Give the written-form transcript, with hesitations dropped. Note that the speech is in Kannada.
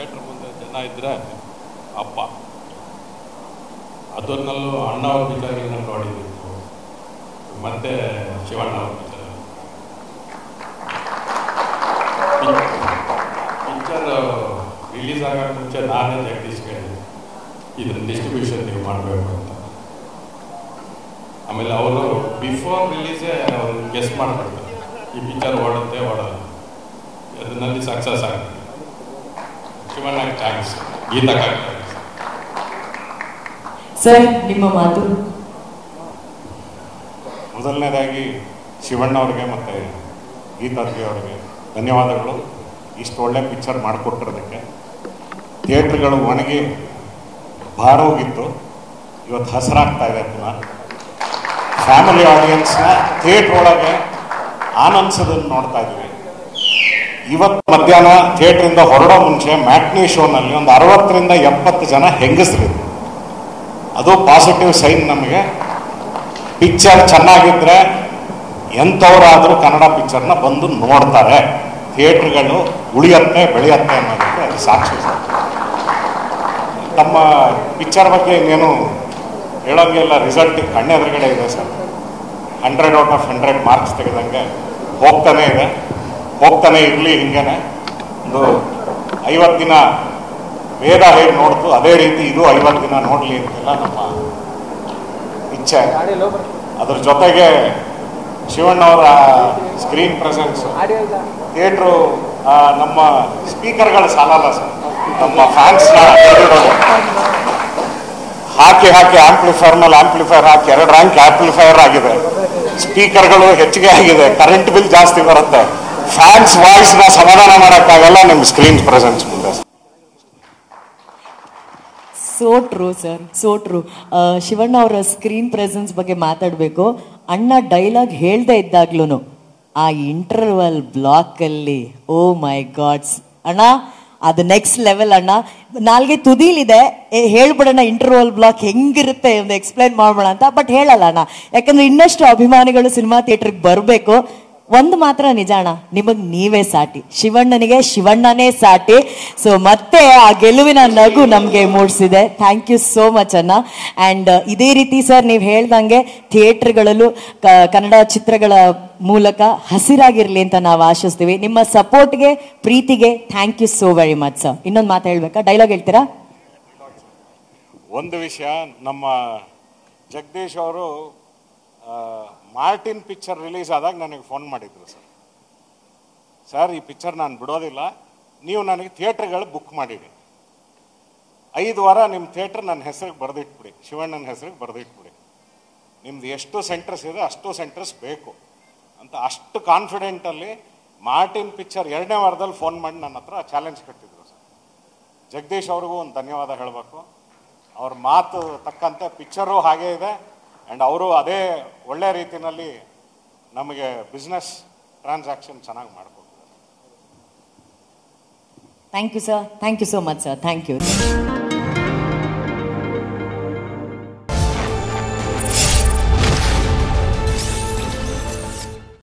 ಥಿಯೇಟ್ರ್ ಮುಂದೆ ಜನ ಇದ್ದರೆ ಅಪ್ಪ ಅದನ್ನಲ್ಲೂ ಅಣ್ಣ ಅವ್ರ ಪಿಕ್ಚರ್ಗಳನ್ನ ನೋಡಿದ್ದು, ಮತ್ತು ಶಿವಣ್ಣ ಅವ್ರ ಪಿಕ್ಚರ್ ರಿಲೀಸ್ ಆಗೋಕ್ಕೆ ಮುಂಚೆ ನಾನೇ ಜಗದೀಶ್ ಕೇಳಿದೆ ಇದನ್ನು ಡಿಸ್ಟ್ರಿಬ್ಯೂಷನ್ ನೀವು ಮಾಡಬೇಕು ಅಂತ. ಆಮೇಲೆ ಅವರು ಬಿಫೋರ್ ರಿಲೀಸೇ ಅವರು ಗೆಸ್ ಮಾಡ್ಬಿಡ್ತಾರೆ ಈ ಪಿಕ್ಚರ್ ಓಡುತ್ತೆ ಓಡಲ್ಲ, ಅದರಲ್ಲಿ ಸಕ್ಸಸ್ ಆಗುತ್ತೆ. ಶಿವಣ್ಣ ಥ್ಯಾಂಕ್ಸ್, ಗೀತಕ್ಕಾಗಿ ಥ್ಯಾಂಕ್ಸ್. ಸರ್ ನಿಮ್ಮ ಮಾತು. ಮೊದಲನೇದಾಗಿ ಶಿವಣ್ಣ ಅವ್ರಿಗೆ ಮತ್ತು ಗೀತಾದ್ರಿ ಅವರಿಗೆ ಧನ್ಯವಾದಗಳು. ಇಷ್ಟು ಒಳ್ಳೆ ಪಿಕ್ಚರ್ ಮಾಡಿಕೊಟ್ಟಿರೋದಕ್ಕೆ. ಥಿಯೇಟ್ರ್ಗಳು ಒಣಗಿ ಭಾರೋಗಿತ್ತು, ಇವತ್ತು ಹಸಿರಾಗ್ತಾ ಇದೆ ಪುನಃ. ಫ್ಯಾಮಿಲಿ ಆಡಿಯನ್ಸ್ನ ಥಿಯೇಟ್ರ್ ಒಳಗೆ ಆನಂದಿಸೋದನ್ನು ನೋಡ್ತಾ ಇದ್ದೀವಿ. ಇವತ್ತು ಮಧ್ಯಾಹ್ನ ಥಿಯೇಟ್ರಿಂದ ಹೊರಡೋ ಮುಂಚೆ ಮ್ಯಾಟ್ನಿ ಶೋನಲ್ಲಿ ಒಂದು 60ರಿಂದ 70 ಜನ ಹೆಂಗಸರಿದ್ರು. ಅದು ಪಾಸಿಟಿವ್ ಸೈನ್ ನಮಗೆ. ಪಿಕ್ಚರ್ ಚೆನ್ನಾಗಿದ್ದರೆ ಎಂಥವರಾದರೂ ಕನ್ನಡ ಪಿಕ್ಚರ್ನ ಬಂದು ನೋಡ್ತಾರೆ. ಥಿಯೇಟ್ರ್ಗಳು ಉಳಿಯತ್ತೆ ಬೆಳೆಯತ್ತೆ ಅನ್ನೋದಕ್ಕೆ ಅದು ಸಾಕ್ಷಿ. ತಮ್ಮ ಪಿಕ್ಚರ್ ಬಗ್ಗೆ ಇನ್ನೇನು ಹೇಳೋಂಗೆಲ್ಲ, ರಿಸಲ್ಟ್ ಕಣ್ಣೆದುರುಗಡೆ ಇದೆ ಸರ್. 100 ಔಟ್ ಆಫ್ 100 ಮಾರ್ಕ್ಸ್ ತೆಗೆದಂಗೆ ಹೋಗ್ತಾನೆ ಇದೆ, ಹೋಗ್ತಾನೆ ಇರಲಿ. ಹಿಂಗೇನೆ ಒಂದು 50 ದಿನ ವೇದ ಹೇಗೆ ನೋಡ್ತು ಅದೇ ರೀತಿ ಇದು 50 ದಿನ ನೋಡಲಿ ಅಂತೆಲ್ಲ ನಮ್ಮ ಇಚ್ಛೆ. ಅದ್ರ ಜೊತೆಗೆ ಶಿವಣ್ಣವರ ಸ್ಕ್ರೀನ್ ಪ್ರೆಸೆನ್ಸ್, ಥಿಯೇಟ್ರು, ನಮ್ಮ ಸ್ಪೀಕರ್ಗಳು ಸಾಲಲ್ಲ ಸರ್. ನಮ್ಮ ಫ್ಯಾನ್ಸ್ನ ಹಾಕಿ ಆಂಪ್ಲಿಫೈರ್ ಮೇಲೆ ಆಂಪ್ಲಿಫೈರ್ ಹಾಕಿ 2 ರ್ಯಾಂಕ್ ಆಂಪ್ಲಿಫೈರ್ ಆಗಿದೆ. ಸ್ಪೀಕರ್ಗಳು ಹೆಚ್ಚಿಗೆ ಆಗಿದೆ, ಕರೆಂಟ್ ಬಿಲ್ ಜಾಸ್ತಿ ಬರುತ್ತೆ. ಫ್ಯಾನ್ಸ್ ವಾಯ್ಸ್ನ ಸಮಾಧಾನ ಮಾಡೋಕ್ಕಾಗಲ್ಲ ನಿಮ್ಮ ಸ್ಕ್ರೀನ್ ಪ್ರೆಸೆನ್ಸ್ ಮುಂದೆ. So true sir, so true. Shivanna ಅವರ ಸ್ಕ್ರೀನ್ ಪ್ರೆಸೆನ್ಸ್ ಬಗ್ಗೆ ಮಾತಾಡಬೇಕು. ಅಣ್ಣ ಡೈಲಾಗ್ ಹೇಳ್ದೆ ಇದ್ದಾಗ್ಲೂ ಆ ಇಂಟರ್ವಲ್ ಬ್ಲಾಕಲ್ಲಿ ಓ ಮೈ ಗಾಡ್ಸ್ ಅಣ್ಣ, ಅದು ನೆಕ್ಸ್ಟ್ ಲೆವೆಲ್ ಅಣ್ಣ. ನಾಲ್ಗೆ ತುದಿಲಿದೆ, ಹೇಳ್ಬಿಡೋಣ ಇಂಟರ್ವಲ್ ಬ್ಲಾಕ್ ಹೆಂಗಿರುತ್ತೆ ಒಂದು ಎಕ್ಸ್ಪ್ಲೈನ್ ಮಾಡೋಣ ಅಂತ, ಬಟ್ ಹೇಳಲ್ಲ ಅಣ್ಣ. ಯಾಕಂದ್ರೆ ಇನ್ನಷ್ಟು ಅಭಿಮಾನಿಗಳು ಸಿನಿಮಾ ಥಿಯೇಟ್ರಿಗೆ ಬರಬೇಕು. ಒಂದು ಮಾತ್ರ ನಿಜ ಅಣ್ಣ, ನಿಮಗ್ ನೀವೇ ಸಾಟಿ, ಶಿವಣ್ಣನಿಗೆ ಶಿವಣ್ಣನೇ ಸಾಟಿ. ಸೊ ಮತ್ತೆ ಆ ಗೆಲುವಿನ ನಗು ನಮ್ಗೆ ಮೂಡಿಸಿದೆ. ಥ್ಯಾಂಕ್ ಯು ಸೋ ಮಚ್ ಅಣ್ಣ. ಅಂಡ್ ಇದೇ ರೀತಿ ಸರ್ ನೀವು ಹೇಳ್ದಂಗೆ ಥಿಯೇಟ್ರ್ಗಳಲ್ಲೂ ಕನ್ನಡ ಚಿತ್ರಗಳ ಮೂಲಕ ಹಸಿರಾಗಿರ್ಲಿ ಅಂತ ನಾವು ಆಶಿಸ್ತೀವಿ. ನಿಮ್ಮ ಸಪೋರ್ಟ್ಗೆ, ಪ್ರೀತಿಗೆ thank you so very much sir. ಇನ್ನೊಂದು ಮಾತು ಹೇಳ್ಬೇಕಾ? ಡೈಲಾಗ್ ಹೇಳ್ತೀರಾ? ಒಂದು ವಿಷಯ, ನಮ್ಮ ಜಗದೀಶ್ ಅವರು ಮಾರ್ಟಿನ್ ಪಿಕ್ಚರ್ ರಿಲೀಸ್ ಆದಾಗ ನನಗೆ ಫೋನ್ ಮಾಡಿದ್ರು. ಸರ್ ಈ ಪಿಕ್ಚರ್ ನಾನು ಬಿಡೋದಿಲ್ಲ, ನೀವು ನನಗೆ ಥಿಯೇಟ್ರ್ಗಳು ಬುಕ್ ಮಾಡಿಡಿ, 5 ವಾರ ನಿಮ್ಮ ಥಿಯೇಟ್ರ್ ನನ್ನ ಹೆಸರಿಗೆ ಬರೆದಿಟ್ಬಿಡಿ, ಶಿವಣ್ಣನ ಹೆಸರಿಗೆ ಬರೆದಿಟ್ಬಿಡಿ, ನಿಮ್ದು ಎಷ್ಟು ಸೆಂಟರ್ಸ್ ಇದೆ ಅಷ್ಟು ಸೆಂಟರ್ಸ್ ಬೇಕು ಅಂತ. ಅಷ್ಟು ಕಾನ್ಫಿಡೆಂಟಲ್ಲಿ ಮಾರ್ಟಿನ್ ಪಿಕ್ಚರ್ 2ನೇ ವಾರದಲ್ಲಿ ಫೋನ್ ಮಾಡಿ ನನ್ನ ಹತ್ರ ಚಾಲೆಂಜ್ ಕಟ್ಟಿದ್ರು ಸರ್. ಜಗದೀಶ್ ಅವ್ರಿಗೂ ಒಂದು ಧನ್ಯವಾದ ಹೇಳಬೇಕು. ಅವ್ರ ಮಾತು ತಕ್ಕಂತೆ ಪಿಕ್ಚರು ಹಾಗೇ ಇದೆ. ಆ್ಯಂಡ್ ಅವರು ಅದೇ ಒಳ್ಳೆ ರೀತಿಯಲ್ಲಿ ನಮಗೆ ಬಿಸ್ನೆಸ್ ಟ್ರಾನ್ಸಾಕ್ಷನ್ ಚೆನ್ನಾಗಿ ಮಾಡ್ಕೊಡ್ತಾರೆ. Thank you sir, thank you so much sir, thank you.